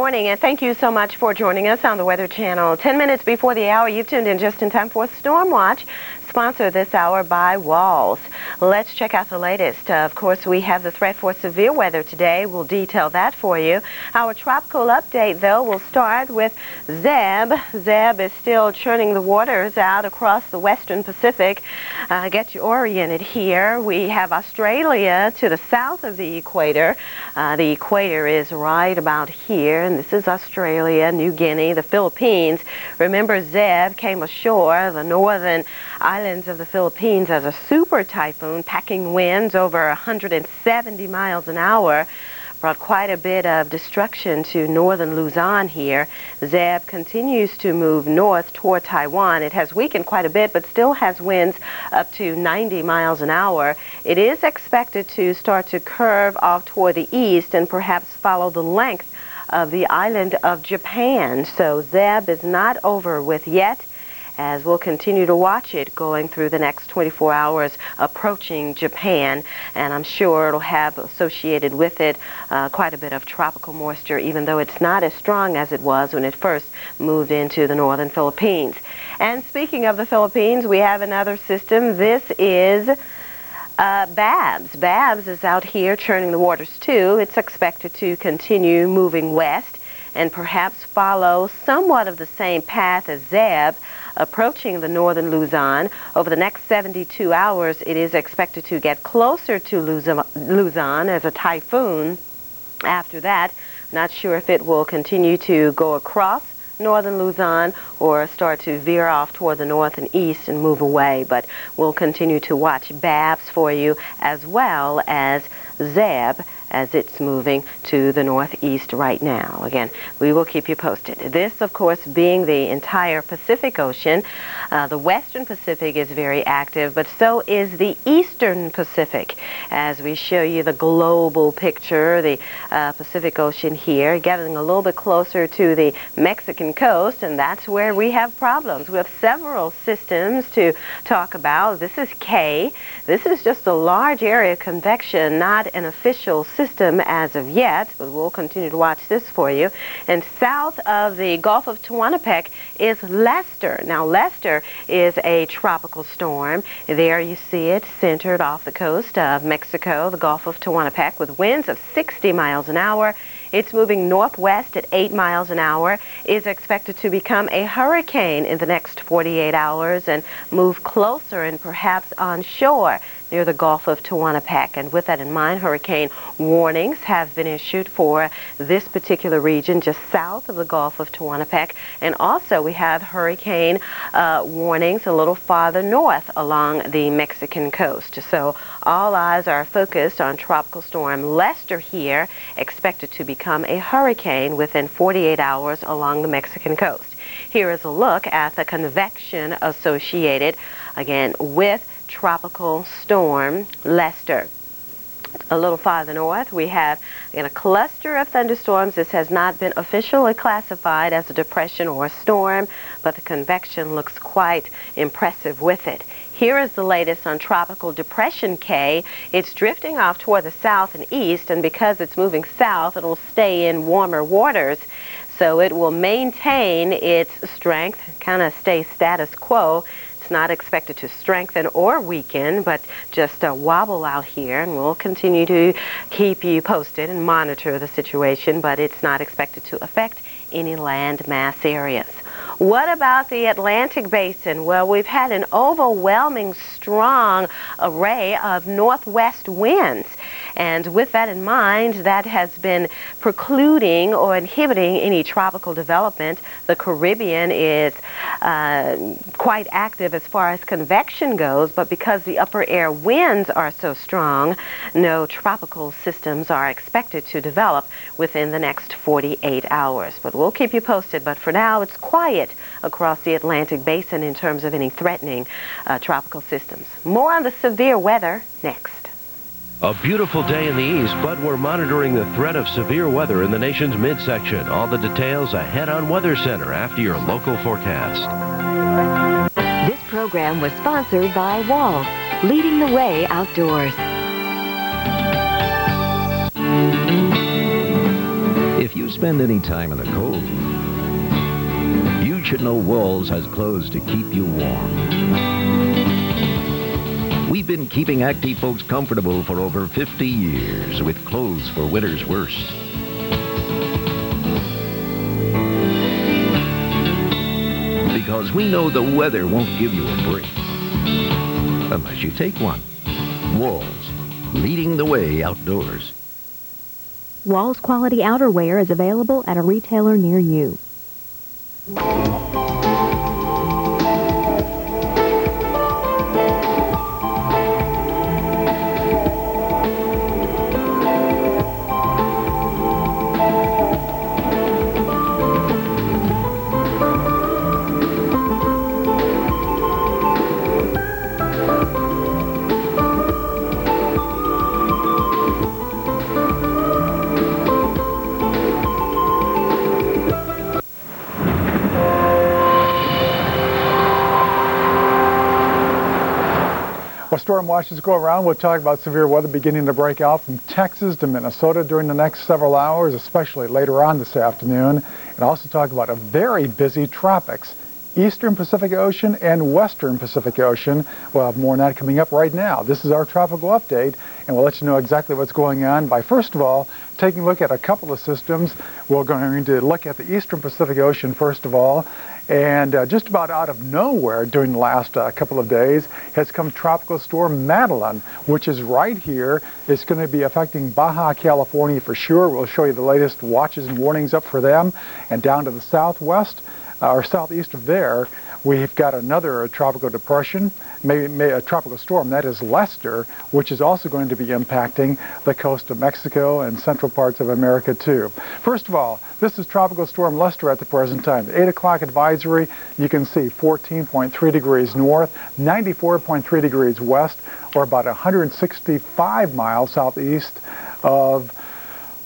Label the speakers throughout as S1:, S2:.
S1: morning, and thank you so much for joining us on the Weather Channel. 10 minutes before the hour, you've tuned in just in time for Storm Watch, sponsored this hour by Walls. Let's check out the latest. Of course, we have the threat for severe weather today. We'll detail that for you. Our tropical update, though, will start with Zeb. Zeb is still churning the waters out across the western Pacific. Get you oriented here. We have Australia to the south of the equator. The equator is right about here, and this is Australia, New Guinea, the Philippines. Remember, Zeb came ashore the northern islands of the Philippines as a super typhoon, packing winds over 170 miles an hour. Brought quite a bit of destruction to northern Luzon here. Zeb continues to move north toward Taiwan. It has weakened quite a bit, but still has winds up to 90 miles an hour. It is expected to start to curve off toward the east and perhaps follow the length of the island of Japan. So Zeb is not over with yet, as we'll continue to watch it going through the next 24 hours approaching Japan, and I'm sure it'll have associated with it quite a bit of tropical moisture, even though it's not as strong as it was when it first moved into the northern Philippines. And speaking of the Philippines, we have another system. This is Babs. Babs is out here churning the waters too. It's expected to continue moving west and perhaps follow somewhat of the same path as Zeb, approaching the northern Luzon. Over the next 72 hours, it is expected to get closer to Luzon as a typhoon. After that, not sure if it will continue to go across northern Luzon or start to veer off toward the north and east and move away, but we'll continue to watch Babs for you as well as Zeb as it's moving to the northeast right now. Again, we will keep you posted. This, of course, being the entire Pacific Ocean. The western Pacific is very active, but so is the eastern Pacific. As we show you the global picture, the Pacific Ocean here, getting a little bit closer to the Mexican coast, and that's where we have problems. We have several systems to talk about. This is K. This is just a large area of convection, not an official system as of yet, but we'll continue to watch this for you. And south of the Gulf of Tehuantepec is Lester. Now, Lester is a tropical storm. There you see it centered off the coast of Mexico, the Gulf of Tehuantepec, with winds of 60 miles an hour. It's moving northwest at 8 miles an hour, is expected to become a hurricane in the next 48 hours and move closer and perhaps onshore near the Gulf of Tehuantepec. And with that in mind, hurricane warnings have been issued for this particular region just south of the Gulf of Tehuantepec. And also we have hurricane warnings a little farther north along the Mexican coast. So all eyes are focused on Tropical Storm Lester here, expected to become a hurricane within 48 hours along the Mexican coast. Here is a look at the convection associated, again, with Tropical Storm Lester. A little farther north, we have a cluster of thunderstorms. This has not been officially classified as a depression or a storm, but the convection looks quite impressive with it. Here is the latest on Tropical Depression K. It's drifting off toward the south and east, and because it's moving south, it'll stay in warmer waters. So it will maintain its strength, kind of stay status quo. It's not expected to strengthen or weaken, but just wobble out here, and we'll continue to keep you posted and monitor the situation, but it's not expected to affect any land mass areas. What about the Atlantic Basin? Well, we've had an overwhelming strong array of northwest winds. And with that in mind, that has been precluding or inhibiting any tropical development. The Caribbean is quite active as far as convection goes, but because the upper air winds are so strong, no tropical systems are expected to develop within the next 48 hours. But we'll keep you posted. But for now, it's quiet across the Atlantic Basin in terms of any threatening tropical systems. More on the severe weather next.
S2: A beautiful day in the east, but we're monitoring the threat of severe weather in the nation's midsection. All the details ahead on Weather Center after your local forecast.
S3: This program was sponsored by Walls, leading the way outdoors.
S2: If you
S4: you spend any time in the cold, you should know Walls has clothes to keep you warm. We've been keeping active folks comfortable for over 50 years with clothes for winter's worst. Because we know the weather won't give you a break unless you take one. Walls, leading the way outdoors.
S5: Walls quality outerwear is available at a retailer near you.
S6: While storm watches go around, we'll talk about severe weather beginning to break out from Texas to Minnesota during the next several hours, especially later on this afternoon. And also talk about a very busy tropics, Eastern Pacific Ocean and Western Pacific Ocean. We'll have more on that coming up right now. This is our tropical update, and we'll let you know exactly what's going on by, first of all, taking a look at a couple of systems. We're going to look at the Eastern Pacific Ocean first of all. And just about out of nowhere during the last couple of days has come Tropical Storm Madeline, which is right here. It's going to be affecting Baja California for sure. We'll show you the latest watches and warnings up for them. And down to the southwest, or southeast of there, we've got another tropical depression, maybe a tropical storm, that is Lester, which is also going to be impacting the coast of Mexico and central parts of America too. First of all, this is Tropical Storm Lester at the present time. The 8 o'clock advisory, you can see 14.3 degrees north, 94.3 degrees west, or about 165 miles southeast of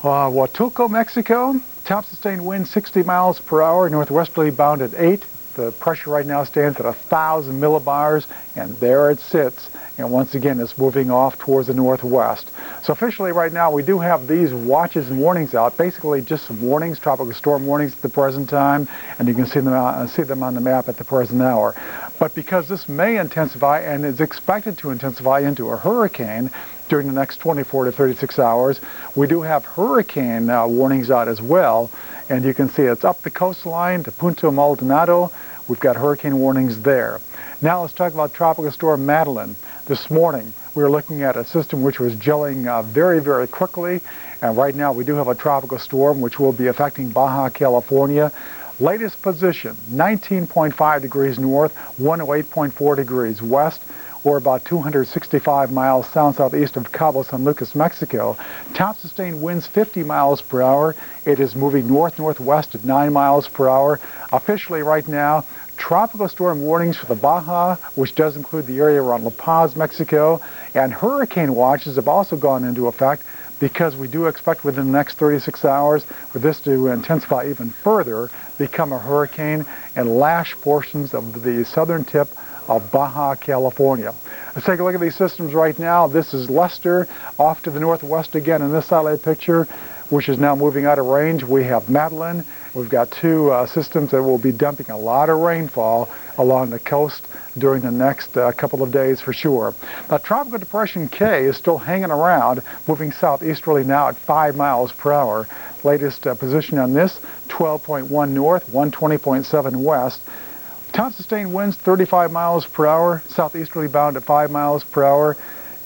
S6: Huatulco, Mexico. Top sustained wind 60 miles per hour, northwesterly bound at 8. The pressure right now stands at 1,000 millibars, and there it sits. And once again, it's moving off towards the northwest. So officially right now, we do have these watches and warnings out. Basically just some warnings, tropical storm warnings at the present time, and you can see them on the map at the present hour. But because this may intensify and is expected to intensify into a hurricane during the next 24 to 36 hours, we do have hurricane warnings out as well. And you can see it's up the coastline to Punta Maldonado. We've got hurricane warnings there. Now let's talk about Tropical Storm Madeline. This morning we were looking at a system which was gelling very, very quickly. And right now we do have a tropical storm which will be affecting Baja California. Latest position, 19.5 degrees north, 108.4 degrees west, or about 265 miles south-southeast of Cabo San Lucas, Mexico. Top sustained winds 50 miles per hour. It is moving north-northwest at 9 miles per hour. Officially right now, tropical storm warnings for the Baja, which does include the area around La Paz, Mexico, and hurricane watches have also gone into effect because we do expect within the next 36 hours for this to intensify even further, become a hurricane, and lash portions of the southern tip of Baja California. Let's take a look at these systems right now. This is Lester off to the northwest again in this satellite picture, which is now moving out of range. We have Madeline. We've got two systems that will be dumping a lot of rainfall along the coast during the next couple of days for sure. Now, Tropical Depression K is still hanging around, moving southeasterly now at 5 miles per hour. Latest position on this, 12.1 north, 120.7 west. Top sustained winds 35 miles per hour, southeasterly bound at 5 miles per hour.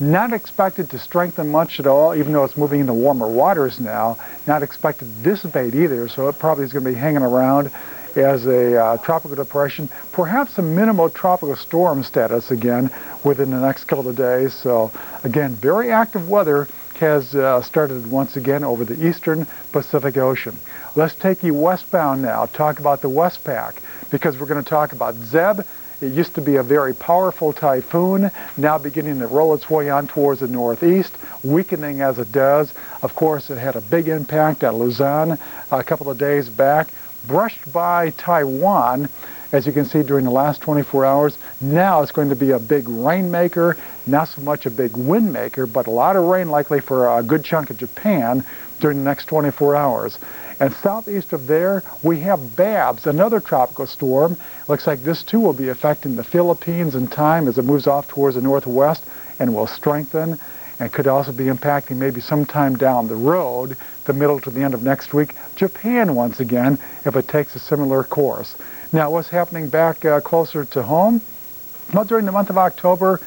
S6: Not expected to strengthen much at all, even though it's moving into warmer waters now. Not expected to dissipate either, so it probably is going to be hanging around as a tropical depression, perhaps a minimal tropical storm status again within the next couple of days. So again, very active weather has started once again over the eastern Pacific Ocean. Let's take you westbound now, talk about the Westpac, because we're going to talk about Zeb. It used to be a very powerful typhoon, now beginning to roll its way on towards the northeast, weakening as it does. Of course, it had a big impact at Luzon a couple of days back, brushed by Taiwan, as you can see during the last 24 hours. Now it's going to be a big rainmaker, not so much a big wind maker, but a lot of rain likely for a good chunk of Japan during the next 24 hours. And southeast of there, we have Babs, another tropical storm. Looks like this too will be affecting the Philippines in time as it moves off towards the northwest and will strengthen, and could also be impacting maybe sometime down the road, the middle to the end of next week, Japan once again, if it takes a similar course. Now, what's happening back closer to home? Well, during the month of October,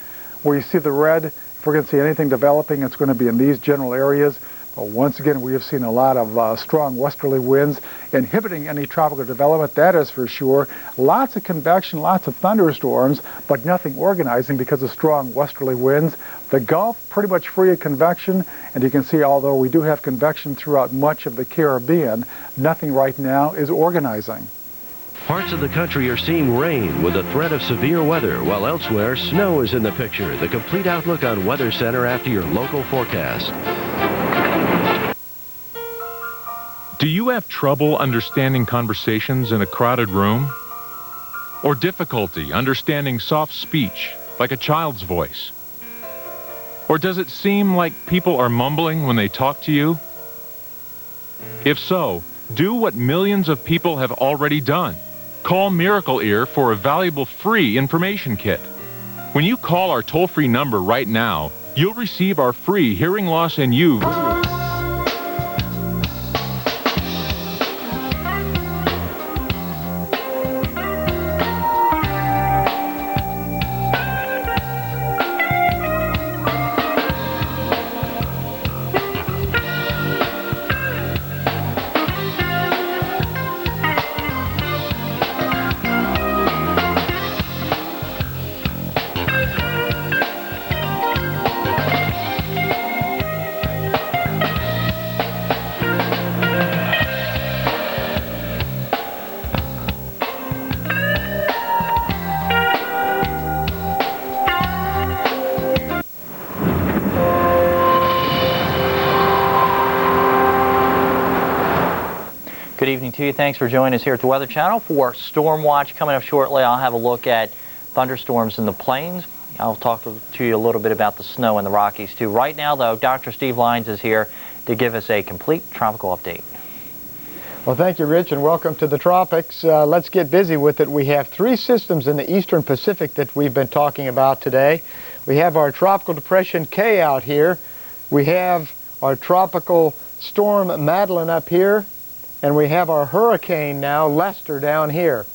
S6: where you see the red, if we're going to see anything developing, it's going to be in these general areas. But once again, we have seen a lot of strong westerly winds inhibiting any tropical development, that is for sure. Lots of convection, lots of thunderstorms, but nothing organizing because of strong westerly winds. The Gulf, pretty much free of convection, and you can see, although we do have convection throughout much of the Caribbean, nothing right now is organizing.
S2: Parts of the country are seeing rain with a threat of severe weather, while elsewhere, snow is in the picture. The complete outlook on Weather Center after your local forecast.
S7: Do you have trouble understanding conversations in a crowded room? Or difficulty understanding soft speech, like a child's voice? Or does it seem like people are mumbling when they talk to you? If so, do what millions of people have already done. Call Miracle Ear for a valuable free information kit. When you call our toll-free number right now, you'll receive our free Hearing Loss and You
S8: Good evening to you. Thanks for joining us here at the Weather Channel for Storm Watch. Coming up shortly, I'll have a look at thunderstorms in the plains. I'll talk to you a little bit about the snow in the Rockies, too. Right now, though, Dr. Steve Lyons is here to give us a complete tropical update.
S9: Well, thank you, Rich, and welcome to the tropics. Let's get busy with it. We have three systems in the eastern Pacific that we've been talking about today. We have our Tropical Depression K out here. We have our Tropical Storm Madeline up here. And we have our hurricane now, Lester, down here.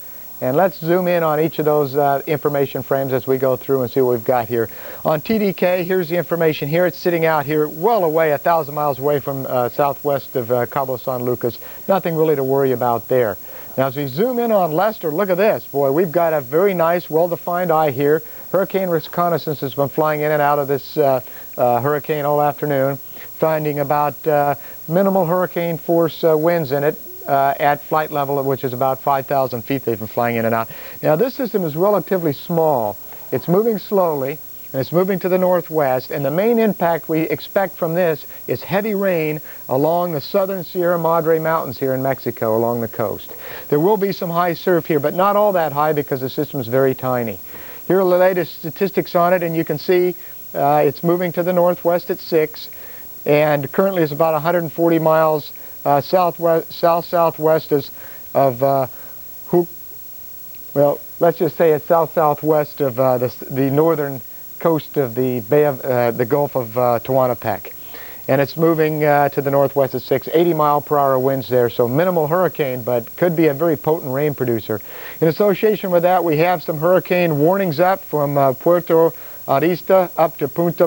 S9: And let's zoom in on each of those information frames as we go through and see what we've got here. On TDK, here's the information here. It's sitting out here well away, 1,000 miles away from southwest of Cabo San Lucas. Nothing really to worry about there. Now, as we zoom in on Lester, look at this. Boy, we've got a very nice, well-defined eye here. Hurricane reconnaissance has been flying in and out of this hurricane all afternoon, finding about minimal hurricane force winds in it at flight level, which is about 5,000 feet they've been flying in and out. Now, this system is relatively small. It's moving slowly, and it's moving to the northwest, and the main impact we expect from this is heavy rain along the southern Sierra Madre Mountains here in Mexico, along the coast. There will be some high surf here, but not all that high because the system is very tiny. Here are the latest statistics on it, and you can see it's moving to the northwest at 6, and currently it's about 140 miles south-southwest of well, let's just say it's south-southwest of the northern coast of the Bay of the Gulf of Tehuantepec. And it's moving to the northwest at 6, 80-mile-per-hour winds there, so minimal hurricane, but could be a very potent rain producer. In association with that, we have some hurricane warnings up from Puerto Arista up to Punta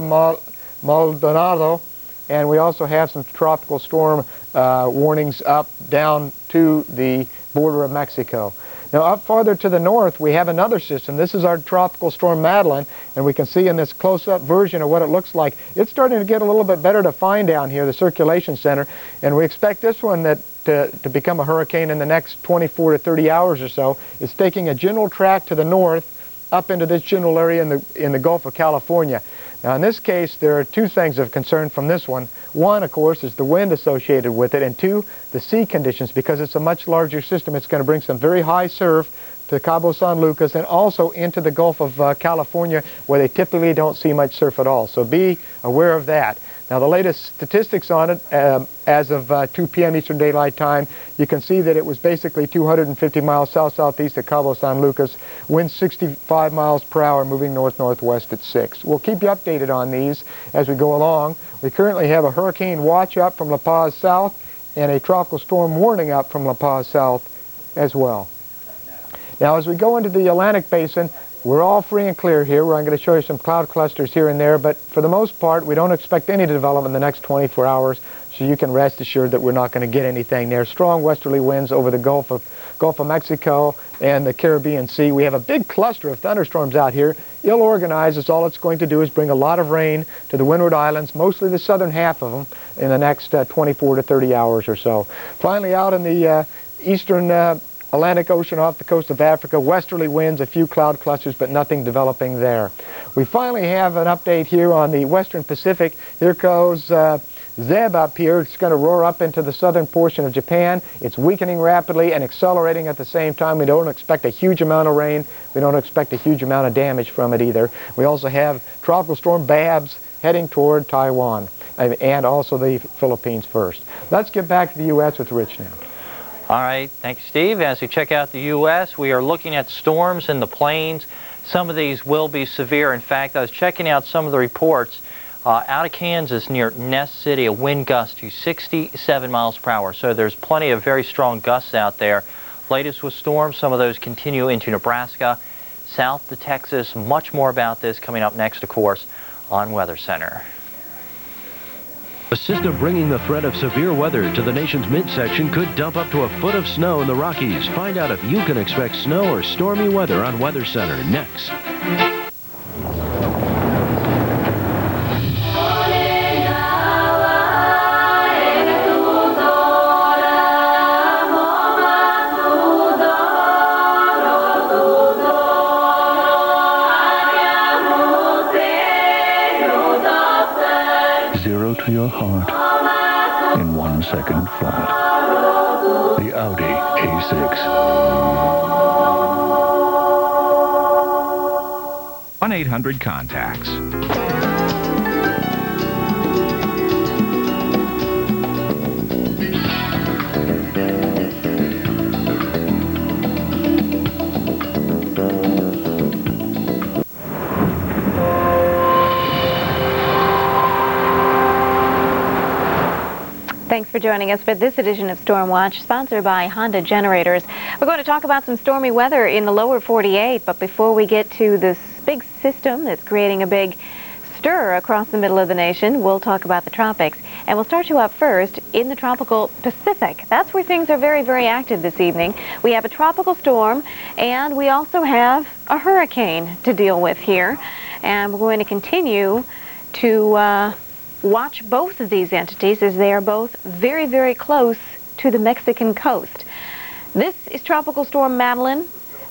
S9: Maldonado, and we also have some tropical storm warnings up down to the border of Mexico. Now, up farther to the north, we have another system. This is our Tropical Storm Madeline, and we can see in this close-up version of what it looks like, it's starting to get a little bit better defined down here, the circulation center, and we expect this one to become a hurricane in the next 24 to 30 hours or so. It's taking a general track to the north up into this general area in the Gulf of California. Now, in this case, there are two things of concern from this one. One, of course, is the wind associated with it, and two, the sea conditions. Because it's a much larger system, it's going to bring some very high surf to Cabo San Lucas and also into the Gulf of California, where they typically don't see much surf at all. So be aware of that. Now, the latest statistics on it, as of 2 p.m. Eastern Daylight Time, you can see that it was basically 250 miles south-southeast of Cabo San Lucas, winds 65 miles per hour, moving north-northwest at 6. We'll keep you updated on these as we go along. We currently have a hurricane watch up from La Paz South and a tropical storm warning up from La Paz South as well. Now, as we go into the Atlantic Basin, we're all free and clear here. I'm going to show you some cloud clusters here and there, but for the most part, we don't expect any development in the next 24 hours, so you can rest assured that we're not going to get anything there. Strong westerly winds over the Gulf of Mexico and the Caribbean Sea. We have a big cluster of thunderstorms out here. Ill-organized, is all it's going to do is bring a lot of rain to the Windward Islands, mostly the southern half of them, in the next 24 to 30 hours or so. Finally, out in the eastern Atlantic Ocean off the coast of Africa, westerly winds, a few cloud clusters, but nothing developing there. We finally have an update here on the western Pacific. Here goes Zeb up here. It's going to roar up into the southern portion of Japan. It's weakening rapidly and accelerating at the same time. We don't expect a huge amount of rain. We don't expect a huge amount of damage from it either. We also have Tropical Storm Babs heading toward Taiwan and also the Philippines first. Let's get back to the U.S. with Rich now.
S8: All right, thank you, Steve. As we check out the U.S., we are looking at storms in the plains. Some of these will be severe. In fact, I was checking out some of the reports out of Kansas near Ness City, a wind gust to 67 miles per hour. So there's plenty of very strong gusts out there. Latest with storms, some of those continue into Nebraska, south to Texas. Much more about this coming up next, of course, on Weather Center.
S2: A system bringing the threat of severe weather to the nation's midsection could dump up to a foot of snow in the Rockies. Find out if you can expect snow or stormy weather on Weather Center next.
S10: To your heart in 1 second flat. The Audi A6.
S11: 1-800-CONTACTS.
S5: Thanks for joining us for this edition of Storm Watch, sponsored by Honda Generators. We're going to talk about some stormy weather in the lower 48, but before we get to this big system that's creating a big stir across the middle of the nation, we'll talk about the tropics. And we'll start you up first in the tropical Pacific. That's where things are very, very active this evening. We have a tropical storm, and we also have a hurricane to deal with here. And we're going to continue to watch both of these entities as they are both very, very close to the Mexican coast. This is Tropical Storm Madeline.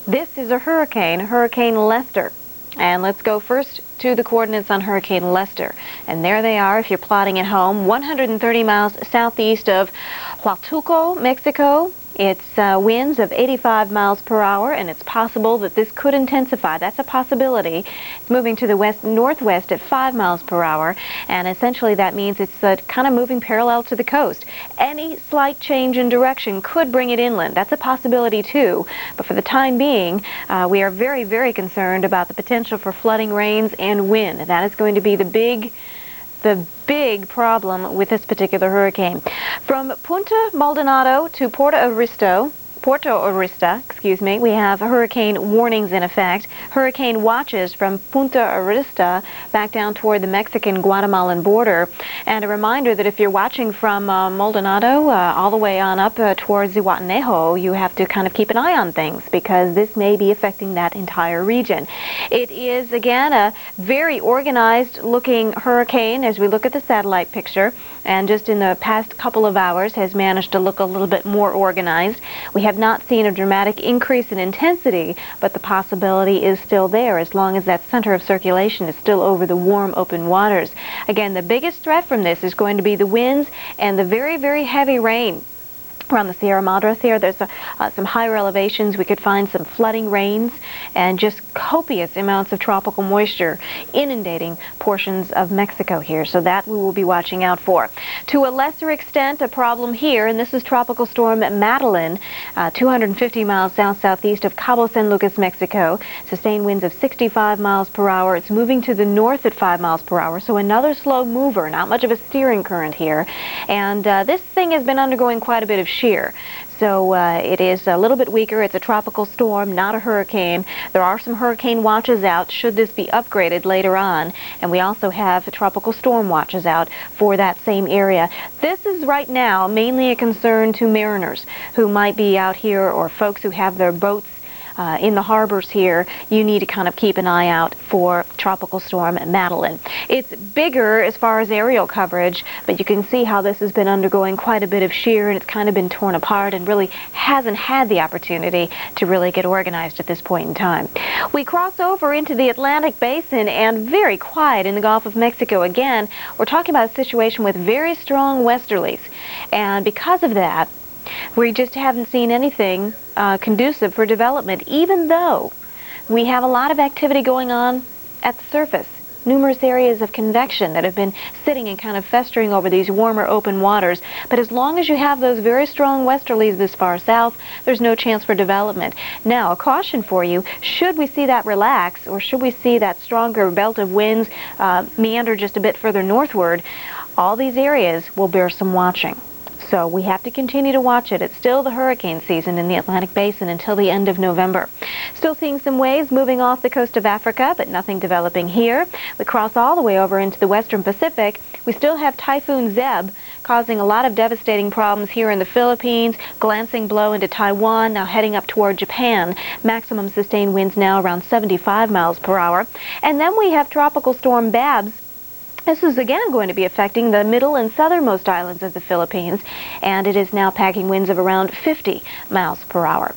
S5: This is a hurricane, Hurricane Lester. And let's go first to the coordinates on Hurricane Lester. And there they are if you're plotting at home, 130 miles southeast of Huatulco, Mexico. It's winds of 85 miles per hour, and it's possible that this could intensify. That's a possibility. It's moving to the west-northwest at 5 miles per hour, and essentially that means it's kind of moving parallel to the coast. Any slight change in direction could bring it inland. That's a possibility too. But for the time being, we are very, very concerned about the potential for flooding, rains, and wind. That is going to be the big problem with this particular hurricane. From Punta Maldonado to Puerto Arista, we have hurricane warnings in effect. Hurricane watches from Punta Arista back down toward the Mexican-Guatemalan border. And a reminder that if you're watching from Maldonado all the way on up towards Zihuatanejo, you have to kind of keep an eye on things because this may be affecting that entire region. It is, again, a very organized-looking hurricane as we look at the satellite picture, and just in the past couple of hours has managed to look a little bit more organized. We have not seen a dramatic increase in intensity, but the possibility is still there as long as that center of circulation is still over the warm, open waters. Again, the biggest threat from this is going to be the winds and the very, very heavy rain. around the Sierra Madres here. There's some higher elevations. We could find some flooding rains and just copious amounts of tropical moisture inundating portions of Mexico here. So that we will be watching out for. To a lesser extent, a problem here, and this is Tropical Storm Madeline, 250 miles south-southeast of Cabo San Lucas, Mexico. Sustained winds of 65 miles per hour. It's moving to the north at 5 miles per hour, so another slow mover, not much of a steering current here. And this thing has been undergoing quite a bit of shear. So it is a little bit weaker. It's a tropical storm, not a hurricane. There are some hurricane watches out should this be upgraded later on. And we also have tropical storm watches out for that same area. This is right now mainly a concern to mariners who might be out here, or folks who have their boats in the harbors here. You need to kind of keep an eye out for Tropical Storm Madeline. It's bigger as far as aerial coverage, but you can see how this has been undergoing quite a bit of shear, and it's kind of been torn apart and really hasn't had the opportunity to really get organized at this point in time. We cross over into the Atlantic Basin, and very quiet in the Gulf of Mexico again. We're talking about a situation with very strong westerlies, and because of that, we just haven't seen anything conducive for development, even though we have a lot of activity going on at the surface. Numerous areas of convection that have been sitting and kind of festering over these warmer open waters. But as long as you have those very strong westerlies this far south, there's no chance for development. Now, a caution for you, should we see that relax, or should we see that stronger belt of winds meander just a bit further northward, all these areas will bear some watching. So we have to continue to watch it. It's still the hurricane season in the Atlantic Basin until the end of November. Still seeing some waves moving off the coast of Africa, but nothing developing here. We cross all the way over into the western Pacific. We still have Typhoon Zeb causing a lot of devastating problems here in the Philippines, glancing blow into Taiwan, now heading up toward Japan. Maximum sustained winds now around 75 miles per hour. And then we have Tropical Storm Babs. This is again going to be affecting the middle and southernmost islands of the Philippines, and it is now packing winds of around 50 miles per hour.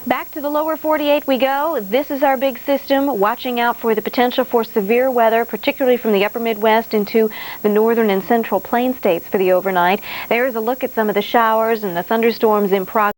S5: Back to the lower 48 we go. This is our big system, watching out for the potential for severe weather, particularly from the upper Midwest into the northern and central plain states for the overnight. There is a look at some of the showers and the thunderstorms in progress.